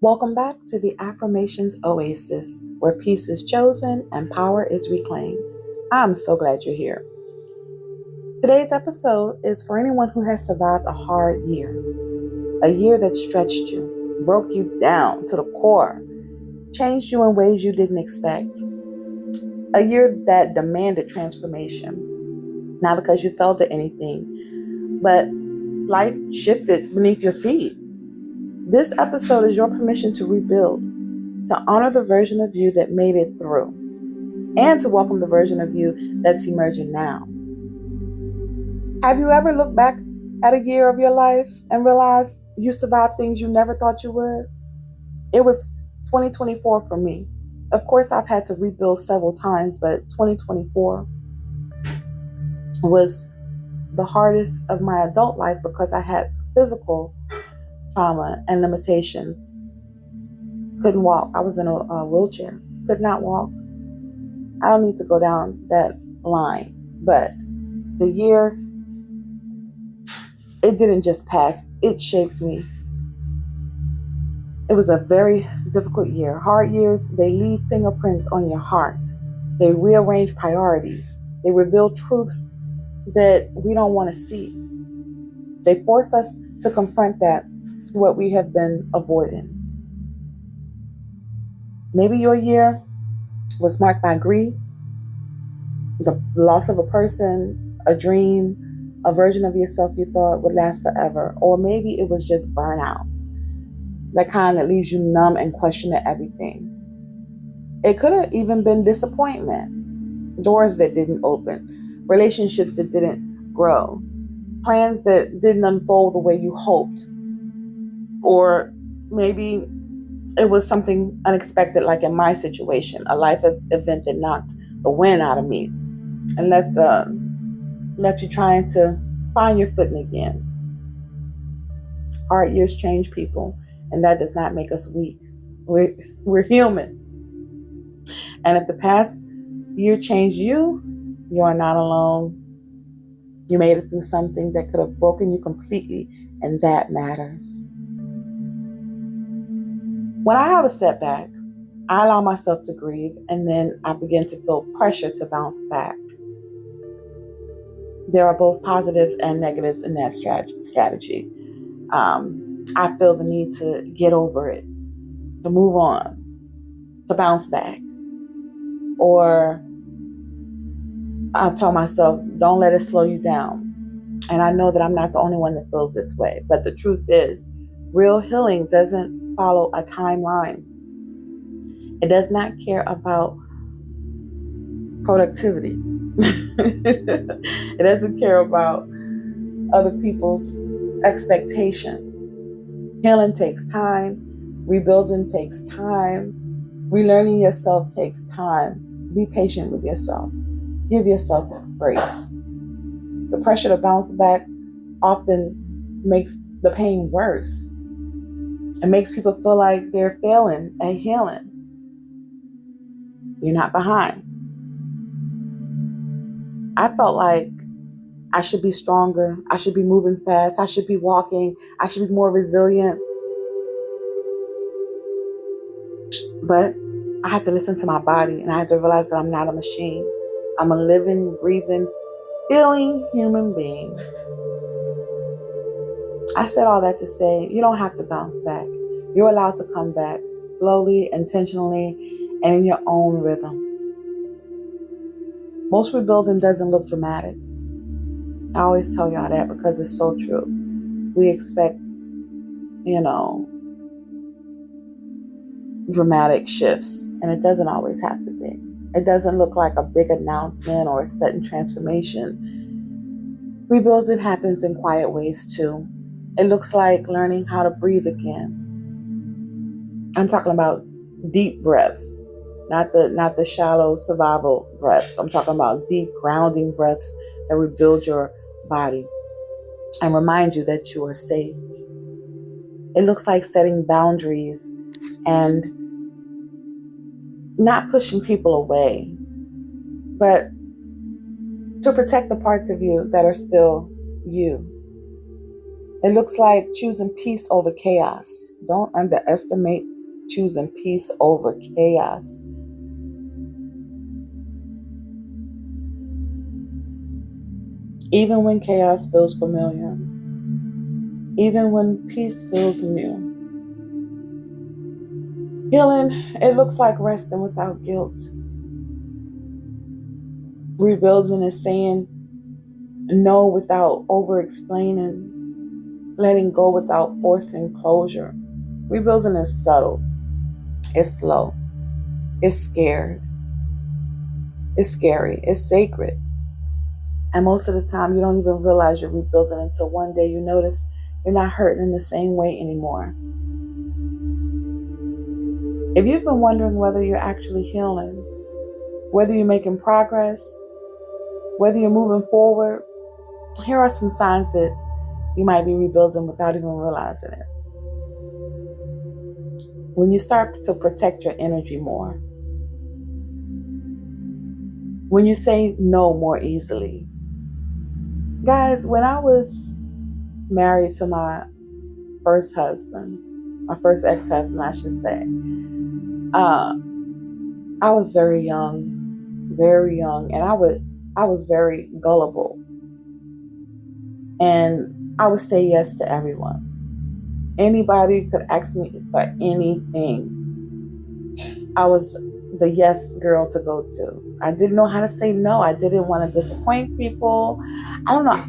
Welcome back to the Affirmations Oasis, where peace is chosen and power is reclaimed. I'm so glad you're here. Today's episode is for anyone who has survived a hard year, a year that stretched you, broke you down to the core, changed you in ways you didn't expect, a year that demanded transformation, not because you felt it anything, but life shifted beneath your feet. This episode is your permission to rebuild, to honor the version of you that made it through, and to welcome the version of you that's emerging now. Have you ever looked back at a year of your life and realized you survived things you never thought you would? It was 2024 for me. Of course, I've had to rebuild several times, but 2024 was the hardest of my adult life because I had physical trauma and limitations. Couldn't walk. I was in a wheelchair. Could not walk. I don't need to go down that line. But the year, it didn't just pass. It shaped me. It was a very difficult year. Hard years, they leave fingerprints on your heart. They rearrange priorities. They reveal truths that we don't want to see. They force us to confront what we have been avoiding. Maybe your year was marked by grief, the loss of a person, a dream, a version of yourself you thought would last forever. Or maybe it was just burnout, that kind that leaves you numb and questioning everything. It could have even been disappointment, doors that didn't open, relationships that didn't grow, plans that didn't unfold the way you hoped. Or maybe it was something unexpected, like in my situation, a life event that knocked the wind out of me and left you trying to find your footing again. Hard years change people, and that does not make us weak. We're human. And if the past year changed you, you are not alone. You made it through something that could have broken you completely, and that matters. When I have a setback, I allow myself to grieve, and then I begin to feel pressure to bounce back. There are both positives and negatives in that strategy. I feel the need to get over it, to move on, to bounce back. Or I tell myself, don't let it slow you down. And I know that I'm not the only one that feels this way. But the truth is, real healing doesn't follow a timeline. It does not care about productivity. It doesn't care about other people's expectations. Healing takes time. Rebuilding takes time. Relearning yourself takes time. Be patient with yourself. Give yourself grace. The pressure to bounce back often makes the pain worse. It makes people feel like they're failing at healing. You're not behind. I felt like I should be stronger. I should be moving fast. I should be walking. I should be more resilient. But I had to listen to my body, and I had to realize that I'm not a machine. I'm a living, breathing, feeling human being. I said all that to say, you don't have to bounce back. You're allowed to come back slowly, intentionally, and in your own rhythm. Most rebuilding doesn't look dramatic. I always tell y'all that because it's so true. We expect, dramatic shifts, and it doesn't always have to be. It doesn't look like a big announcement or a sudden transformation. Rebuilding happens in quiet ways too. It looks like learning how to breathe again. I'm talking about deep breaths, not the shallow survival breaths. I'm talking about deep grounding breaths that rebuild your body and remind you that you are safe. It looks like setting boundaries and not pushing people away, but to protect the parts of you that are still you. It looks like choosing peace over chaos. Don't underestimate choosing peace over chaos. Even when chaos feels familiar, even when peace feels new. Healing, it looks like resting without guilt. Rebuilding is saying no without over-explaining, letting go without forcing closure. Rebuilding is subtle, it's slow, it's scared, it's scary, it's sacred. And most of the time, you don't even realize you're rebuilding until one day you notice you're not hurting in the same way anymore. If you've been wondering whether you're actually healing, whether you're making progress, whether you're moving forward, here are some signs that you might be rebuilding without even realizing it. When you start to protect your energy more, when you say no more easily. Guys, when I was married to my first husband, my first ex-husband, I should say, I was very young, and I was very gullible. And I would say yes to everyone. Anybody could ask me for anything. I was the yes girl to go to. I didn't know how to say no. I didn't want to disappoint people. I don't know.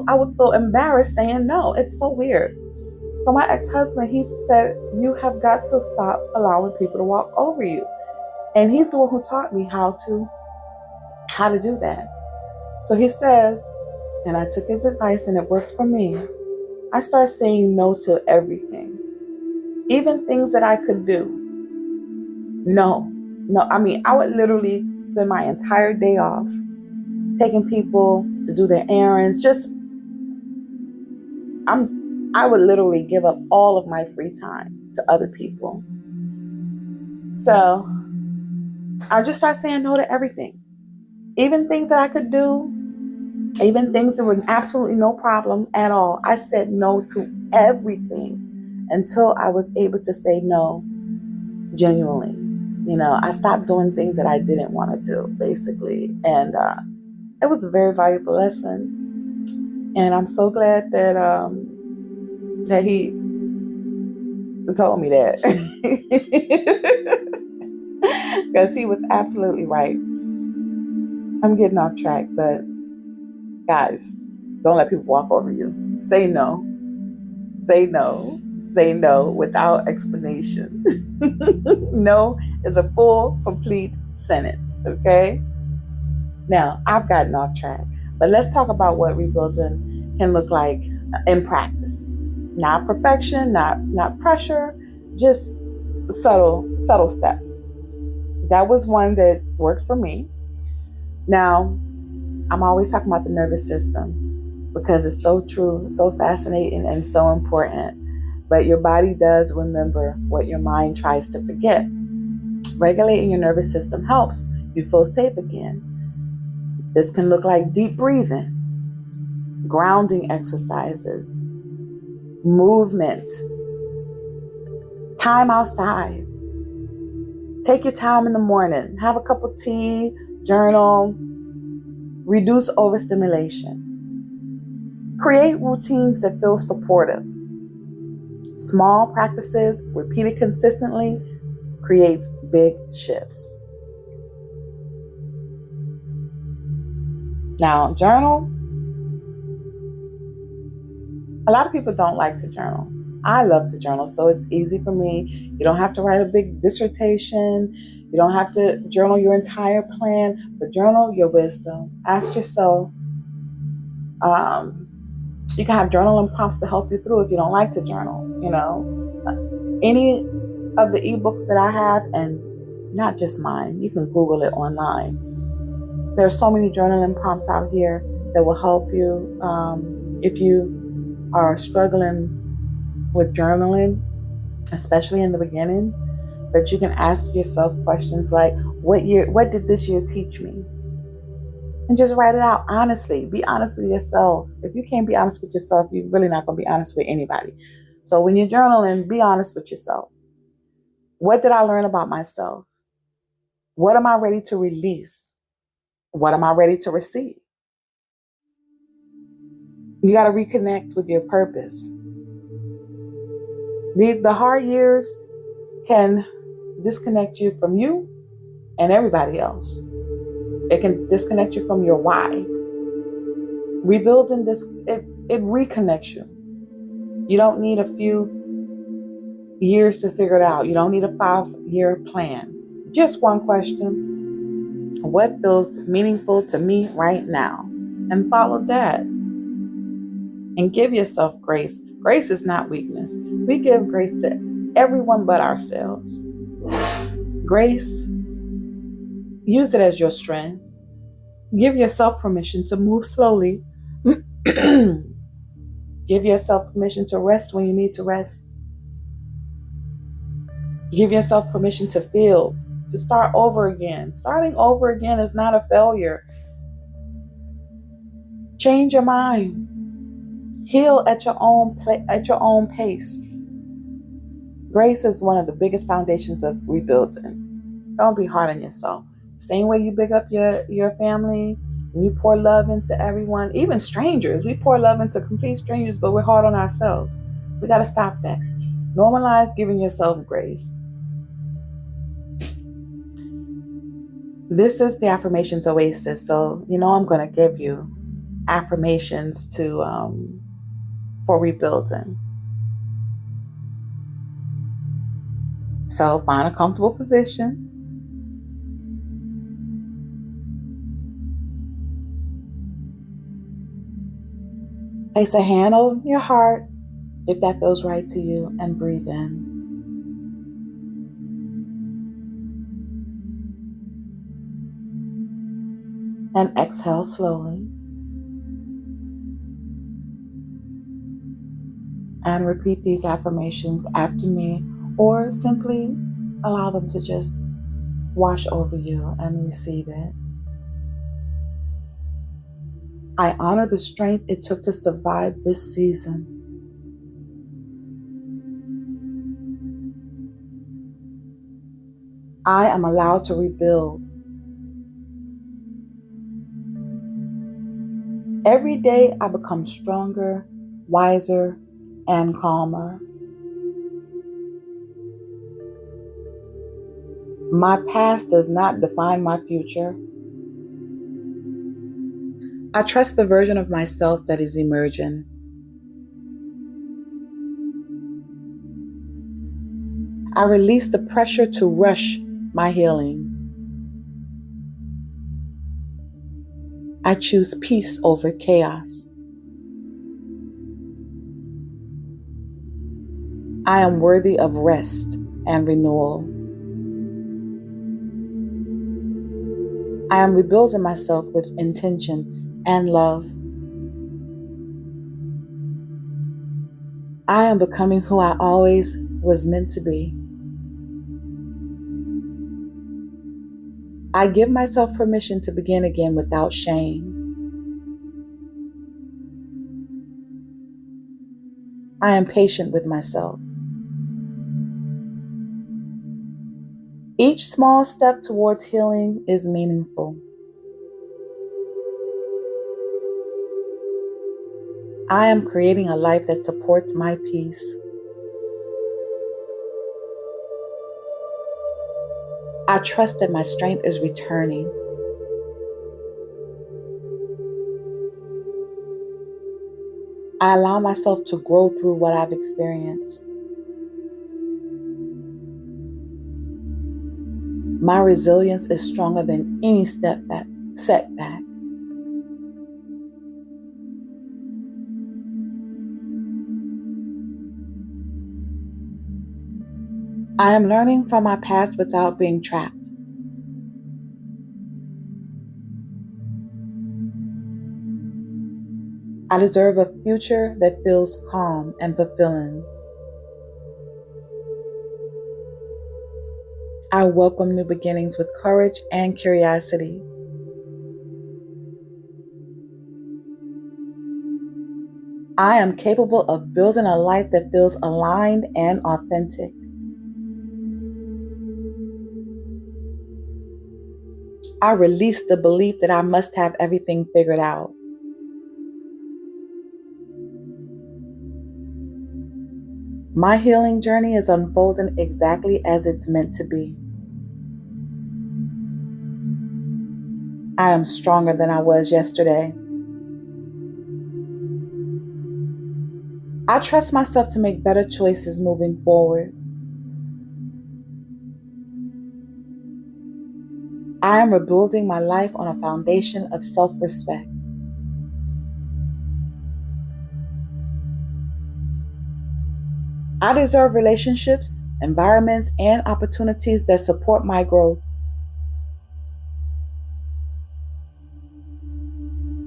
I would feel embarrassed saying no. It's so weird. So my ex-husband, he said, you have got to stop allowing people to walk over you. And he's the one who taught me how to do that. So he says, and I took his advice and it worked for me. I started saying no to everything, even things that I could do. No. I mean, I would literally spend my entire day off taking people to do their errands. I would literally give up all of my free time to other people. So I just started saying no to everything, even things that I could do. Even things that were absolutely no problem at all. I said no to everything until I was able to say no genuinely. I stopped doing things that I didn't want to do, basically. And it was a very valuable lesson. And I'm so glad that he told me that. Because he was absolutely right. I'm getting off track, but guys, don't let people walk over you. Say no. Say no. Say no without explanation. No is a full, complete sentence, okay? Now, I've gotten off track, but let's talk about what rebuilding can look like in practice. Not perfection, not pressure, just subtle steps. That was one that worked for me. Now, I'm always talking about the nervous system because it's so true, so fascinating, and so important. But your body does remember what your mind tries to forget. Regulating your nervous system helps you feel safe again. This can look like deep breathing, grounding exercises, movement, time outside. Take your time in the morning. Have a cup of tea, journal. Reduce overstimulation. Create routines that feel supportive. Small practices repeated consistently creates big shifts. Now, journal. A lot of people don't like to journal. I love to journal, so it's easy for me. You don't have to write a big dissertation. You don't have to journal your entire plan, but journal your wisdom. Ask yourself. You can have journaling prompts to help you through if you don't like to journal. Any of the ebooks that I have, and not just mine, you can Google it online. There are so many journaling prompts out here that will help you if you are struggling with journaling, especially in the beginning. But you can ask yourself questions like, what did this year teach me? And just write it out honestly. Be honest with yourself. If you can't be honest with yourself, you're really not going to be honest with anybody. So when you're journaling, be honest with yourself. What did I learn about myself? What am I ready to release? What am I ready to receive? You got to reconnect with your purpose. The hard years can disconnect you from you and everybody else. It can disconnect you from your why. Rebuilding this, it reconnects you. You don't need a few years to figure it out. You don't need a 5-year plan. Just one question. What feels meaningful to me right now? And follow that. And give yourself grace. Grace is not weakness. We give grace to everyone but ourselves. Grace, use it as your strength. Give yourself permission to move slowly. Give yourself permission to rest when you need to rest. Give yourself permission to feel, to start over again. Starting over again is not a failure. Change your mind. Heal at your own pace. Grace is one of the biggest foundations of rebuilding. Don't be hard on yourself. Same way you big up your family, and you pour love into everyone, even strangers. We pour love into complete strangers, but we're hard on ourselves. We got to stop that. Normalize giving yourself grace. This is the Affirmations Oasis. So, I'm going to give you affirmations for rebuilding. So find a comfortable position. Place a hand on your heart if that feels right to you, and breathe in. And exhale slowly. And repeat these affirmations after me, or simply allow them to just wash over you and receive it. I honor the strength it took to survive this season. I am allowed to rebuild. Every day I become stronger, wiser, and calmer. My past does not define my future. I trust the version of myself that is emerging. I release the pressure to rush my healing. I choose peace over chaos. I am worthy of rest and renewal. I am rebuilding myself with intention and love. I am becoming who I always was meant to be. I give myself permission to begin again without shame. I am patient with myself. Each small step towards healing is meaningful. I am creating a life that supports my peace. I trust that my strength is returning. I allow myself to grow through what I've experienced. My resilience is stronger than any setback. I am learning from my past without being trapped. I deserve a future that feels calm and fulfilling. I welcome new beginnings with courage and curiosity. I am capable of building a life that feels aligned and authentic. I release the belief that I must have everything figured out. My healing journey is unfolding exactly as it's meant to be. I am stronger than I was yesterday. I trust myself to make better choices moving forward. I am rebuilding my life on a foundation of self-respect. I deserve relationships, environments, and opportunities that support my growth.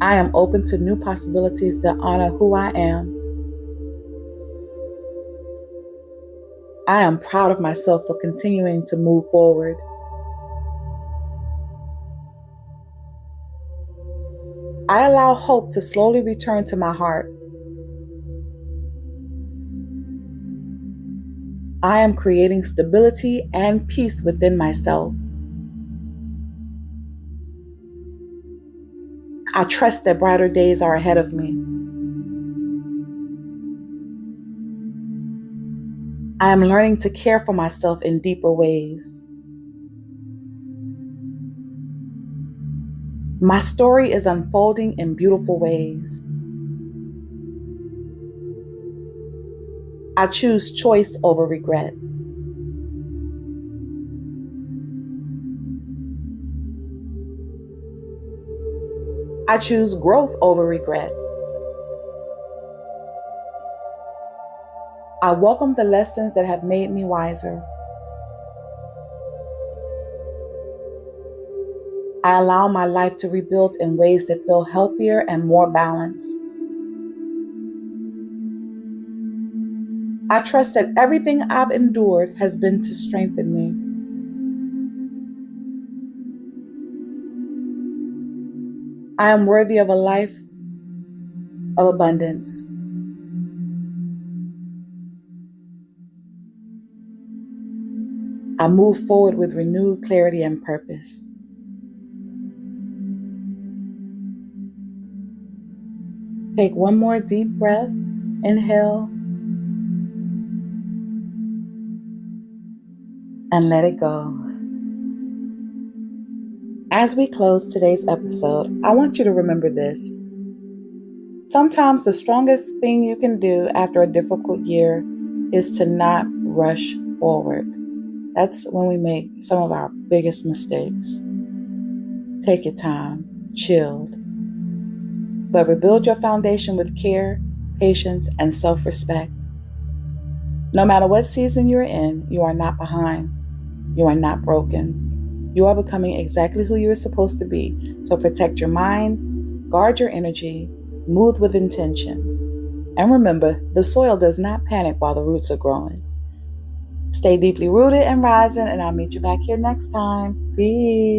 I am open to new possibilities that honor who I am. I am proud of myself for continuing to move forward. I allow hope to slowly return to my heart. I am creating stability and peace within myself. I trust that brighter days are ahead of me. I am learning to care for myself in deeper ways. My story is unfolding in beautiful ways. I choose choice over regret. I choose growth over regret. I welcome the lessons that have made me wiser. I allow my life to rebuild in ways that feel healthier and more balanced. I trust that everything I've endured has been to strengthen me. I am worthy of a life of abundance. I move forward with renewed clarity and purpose. Take one more deep breath. Inhale and let it go. As we close today's episode, I want you to remember this. Sometimes the strongest thing you can do after a difficult year is to not rush forward. That's when we make some of our biggest mistakes. Take your time, chill, but rebuild your foundation with care, patience, and self-respect. No matter what season you're in, you are not behind. You are not broken. You are becoming exactly who you are supposed to be. So protect your mind, guard your energy, move with intention. And remember, the soil does not panic while the roots are growing. Stay deeply rooted and rising, and I'll meet you back here next time. Peace.